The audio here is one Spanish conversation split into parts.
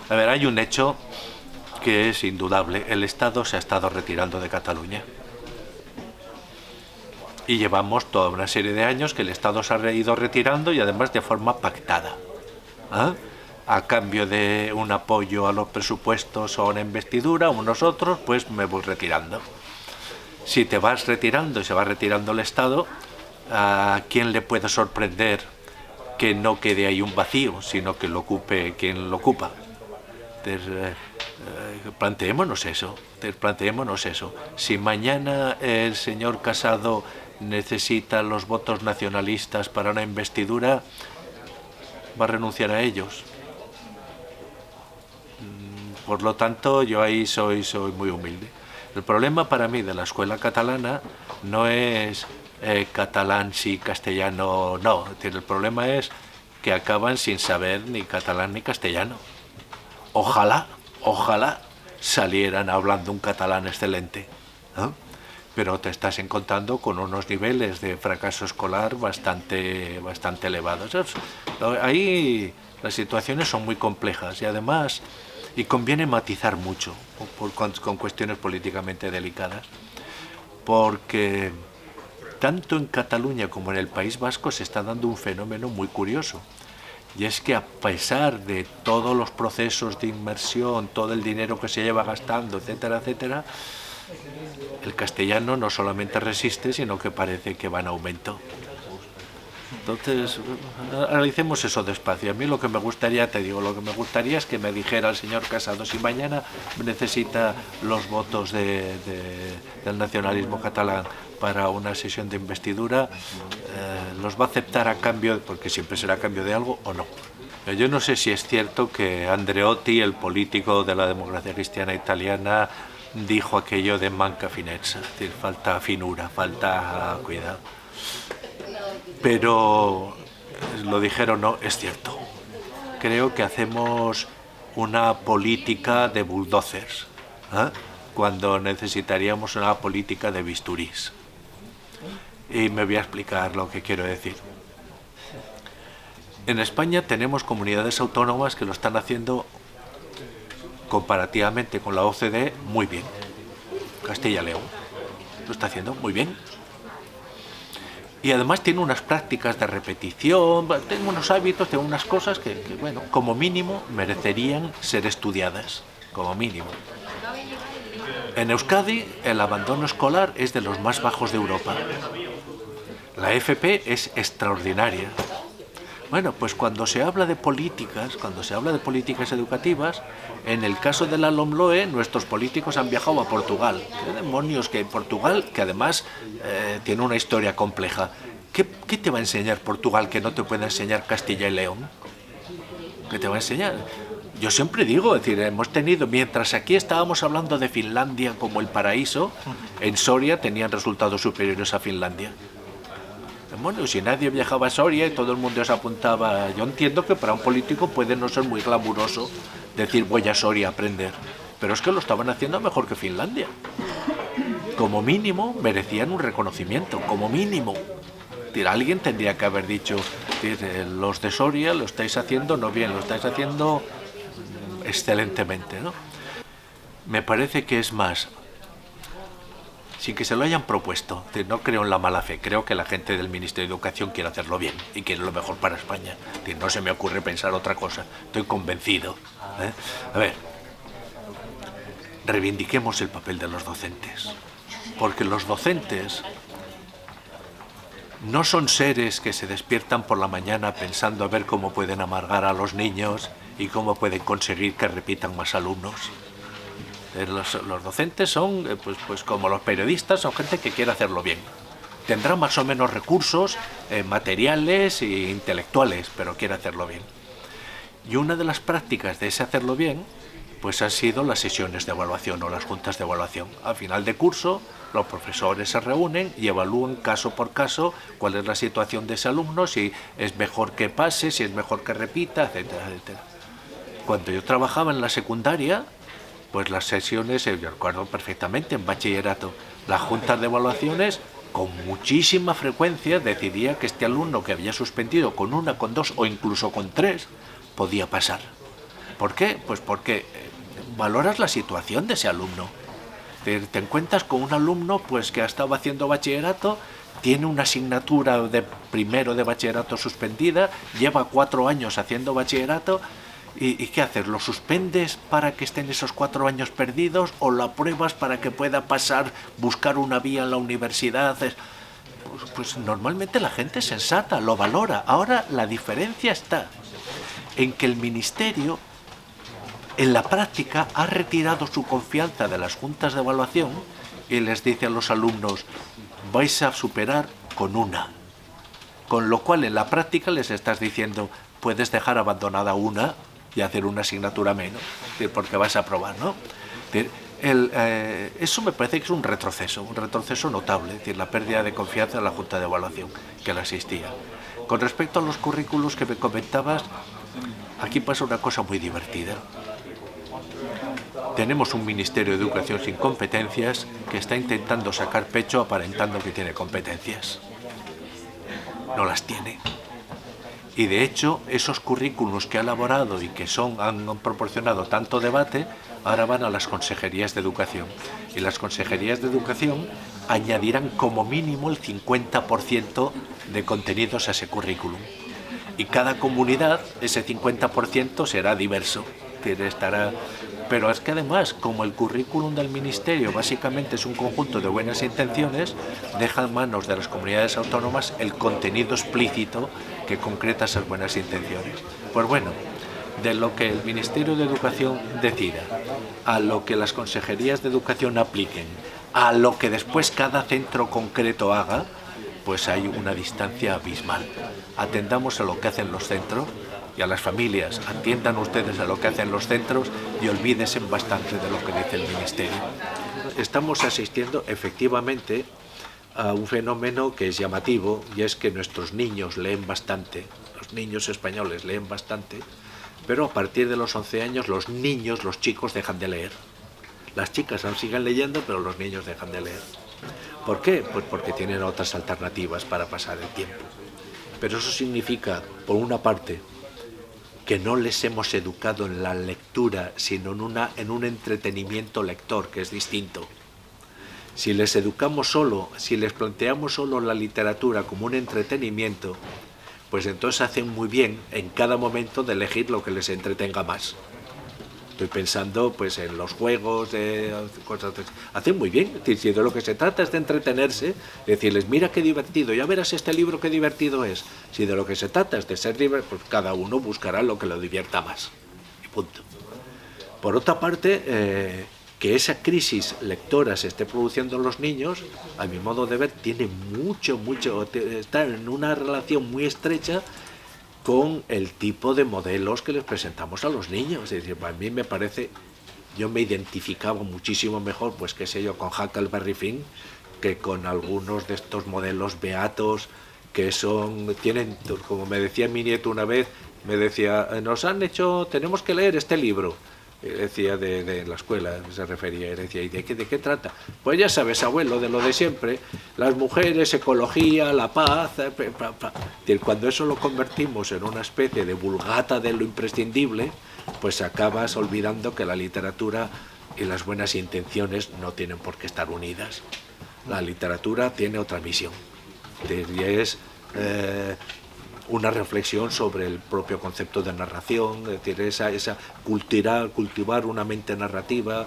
A ver, hay un hecho que es indudable. El Estado se ha estado retirando de Cataluña. Y llevamos toda una serie de años que el Estado se ha ido retirando y además de forma pactada. ¿Ah? A cambio de un apoyo a los presupuestos o una investidura, unos otros, pues me voy retirando. Si te vas retirando y se va retirando el Estado, ¿a quién le puede sorprender que no quede ahí un vacío, sino que lo ocupe quien lo ocupa? Entonces, planteémonos eso. Planteémonos eso. Si mañana el señor Casado necesita los votos nacionalistas para una investidura, va a renunciar a ellos. Por lo tanto, yo ahí soy muy humilde. El problema para mí de la escuela catalana no es catalán sí, castellano no. Es decir, el problema es que acaban sin saber ni catalán ni castellano. Ojalá salieran hablando un catalán excelente, ¿no? Pero te estás encontrando con unos niveles de fracaso escolar bastante elevados. Ahí las situaciones son muy complejas y además conviene matizar mucho con cuestiones políticamente delicadas, porque tanto en Cataluña como en el País Vasco se está dando un fenómeno muy curioso. Y es que a pesar de todos los procesos de inmersión, todo el dinero que se lleva gastando, etcétera, etcétera, el castellano no solamente resiste, sino que parece que va en aumento. Entonces, analicemos eso despacio. A mí lo que me gustaría, te digo, lo que me gustaría es que me dijera el señor Casado, si mañana necesita los votos del nacionalismo catalán para una sesión de investidura, los va a aceptar a cambio, porque siempre será a cambio de algo, o no. Yo no sé si es cierto que Andreotti, el político de la Democracia Cristiana italiana, dijo aquello de manca finezza, es decir, falta finura, falta cuidado. Pero lo dijeron, no, es cierto. Creo que hacemos una política de bulldozers, cuando necesitaríamos una política de bisturís. Y me voy a explicar lo que quiero decir. En España tenemos comunidades autónomas que lo están haciendo comparativamente con la OCDE muy bien. Castilla y León lo está haciendo muy bien. Y además tiene unas prácticas de repetición, tengo unos hábitos, tengo unas cosas que, bueno, como mínimo merecerían ser estudiadas, como mínimo. En Euskadi el abandono escolar es de los más bajos de Europa. La FP es extraordinaria. Bueno, pues cuando se habla de políticas educativas, en el caso de la LOMLOE, nuestros políticos han viajado a Portugal. ¿Qué demonios que Portugal, que además tiene una historia compleja? ¿Qué te va a enseñar Portugal que no te puede enseñar Castilla y León? ¿Qué te va a enseñar? Yo siempre digo, es decir, hemos tenido, mientras aquí estábamos hablando de Finlandia como el paraíso, en Soria tenían resultados superiores a Finlandia. Bueno, si nadie viajaba a Soria y todo el mundo se apuntaba, yo entiendo que para un político puede no ser muy glamuroso decir voy a Soria a aprender, pero es que lo estaban haciendo mejor que Finlandia. Como mínimo merecían un reconocimiento, como mínimo. Alguien tendría que haber dicho, los de Soria lo estáis haciendo no bien, lo estáis haciendo excelentemente, ¿no? Me parece que es más, sin que se lo hayan propuesto, no creo en la mala fe, creo que la gente del Ministerio de Educación quiere hacerlo bien y quiere lo mejor para España. No se me ocurre pensar otra cosa, estoy convencido. A ver, reivindiquemos el papel de los docentes, porque los docentes no son seres que se despiertan por la mañana pensando a ver cómo pueden amargar a los niños y cómo pueden conseguir que repitan más alumnos. Los docentes son, pues como los periodistas, son gente que quiere hacerlo bien. Tendrá más o menos recursos materiales e intelectuales, pero quiere hacerlo bien. Y una de las prácticas de ese hacerlo bien, pues han sido las sesiones de evaluación o las juntas de evaluación. Al final de curso, los profesores se reúnen y evalúan caso por caso cuál es la situación de ese alumno, si es mejor que pase, si es mejor que repita, etcétera, etcétera. Cuando yo trabajaba en la secundaria, pues las sesiones, yo recuerdo perfectamente en bachillerato, las juntas de evaluaciones con muchísima frecuencia decidía que este alumno que había suspendido con una, con dos o incluso con tres podía pasar. ¿Por qué? Pues porque valoras la situación de ese alumno. Te encuentras con un alumno pues que ha estado haciendo bachillerato, tiene una asignatura de primero de bachillerato suspendida, lleva 4 años haciendo bachillerato, ¿y qué haces? ¿Lo suspendes para que estén esos 4 años perdidos o lo apruebas para que pueda pasar, buscar una vía en la universidad? Pues normalmente la gente sensata lo valora. Ahora la diferencia está en que el ministerio en la práctica ha retirado su confianza de las juntas de evaluación y les dice a los alumnos: vais a superar con una. Con lo cual en la práctica les estás diciendo: puedes dejar abandonada una y hacer una asignatura menos, porque vas a aprobar, ¿no? Eso me parece que es un retroceso notable, es decir, la pérdida de confianza en la junta de evaluación que la existía. Con respecto a los currículos que me comentabas, aquí pasa una cosa muy divertida. Tenemos un Ministerio de Educación sin competencias que está intentando sacar pecho aparentando que tiene competencias. No las tiene. Y de hecho, esos currículos que ha elaborado y que han proporcionado tanto debate, ahora van a las consejerías de educación. Y las consejerías de educación añadirán como mínimo el 50% de contenidos a ese currículum. Y cada comunidad, ese 50% será diverso. Pero es que además, como el currículum del Ministerio básicamente es un conjunto de buenas intenciones, deja en manos de las comunidades autónomas el contenido explícito que concreta esas buenas intenciones. Pues bueno, de lo que el Ministerio de Educación decida, a lo que las consejerías de educación apliquen, a lo que después cada centro concreto haga, pues hay una distancia abismal. Atendamos a lo que hacen los centros y a las familias, atiendan ustedes a lo que hacen los centros y olvídense bastante de lo que dice el Ministerio. Estamos asistiendo efectivamente a un fenómeno que es llamativo, y es que nuestros niños leen bastante, los niños españoles leen bastante, pero a partir de los 11 años los chicos dejan de leer. Las chicas aún siguen leyendo, pero los niños dejan de leer. ¿Por qué? Pues porque tienen otras alternativas para pasar el tiempo. Pero eso significa, por una parte, que no les hemos educado en la lectura, sino en un entretenimiento lector, que es distinto. Si les educamos si les planteamos solo la literatura como un entretenimiento, pues entonces hacen muy bien en cada momento de elegir lo que les entretenga más. Estoy pensando pues en los juegos, cosas así. Hacen muy bien, es decir, si de lo que se trata es de entretenerse, decirles: mira qué divertido, ya verás este libro qué divertido es. Si de lo que se trata es de ser divertido, pues cada uno buscará lo que lo divierta más. Y punto. Por otra parte, que esa crisis lectora se esté produciendo en los niños, a mi modo de ver, tiene está en una relación muy estrecha con el tipo de modelos que les presentamos a los niños. Es decir, a mí me parece, yo me identificaba muchísimo mejor, pues qué sé yo, con Huckleberry Finn, que con algunos de estos modelos beatos que tienen, como me decía mi nieto una vez, me decía: tenemos que leer este libro. Decía de la escuela, se refería, decía: ¿y de qué trata? Pues ya sabes, abuelo, de lo de siempre, las mujeres, ecología, la paz. Cuando eso lo convertimos en una especie de vulgata de lo imprescindible, pues acabas olvidando que la literatura y las buenas intenciones no tienen por qué estar unidas. La literatura tiene otra misión, y es una reflexión sobre el propio concepto de narración, es decir, cultivar una mente narrativa,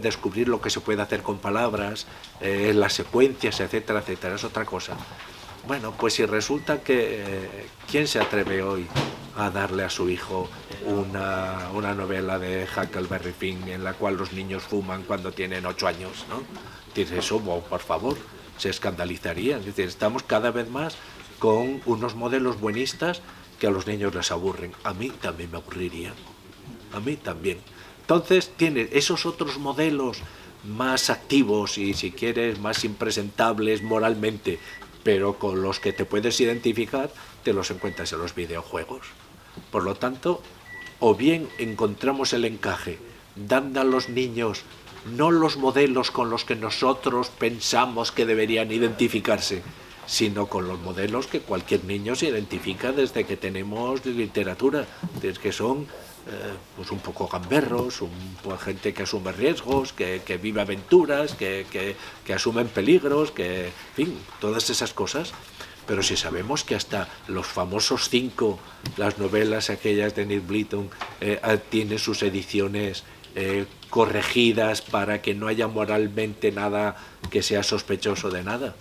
descubrir lo que se puede hacer con palabras, las secuencias, etcétera, etcétera, es otra cosa. Bueno, pues si resulta que ¿quién se atreve hoy a darle a su hijo una novela de Huckleberry Finn en la cual los niños fuman cuando tienen 8 años, ¿no? Dice eso, por favor, se escandalizaría. Es decir, estamos cada vez más con unos modelos buenistas que a los niños les aburren. A mí también me aburriría. A mí también. Entonces, tiene esos otros modelos más activos y, si quieres, más impresentables moralmente, pero con los que te puedes identificar, te los encuentras en los videojuegos. Por lo tanto, o bien encontramos el encaje dando a los niños no los modelos con los que nosotros pensamos que deberían identificarse, sino con los modelos que cualquier niño se identifica desde que tenemos literatura, desde que son pues un poco gamberros, gente que asume riesgos, que vive aventuras, que asumen peligros, que, en fin, todas esas cosas. Pero si sabemos que hasta los famosos 5, las novelas aquellas de Neil Blyton, tienen sus ediciones corregidas para que no haya moralmente nada que sea sospechoso de nada.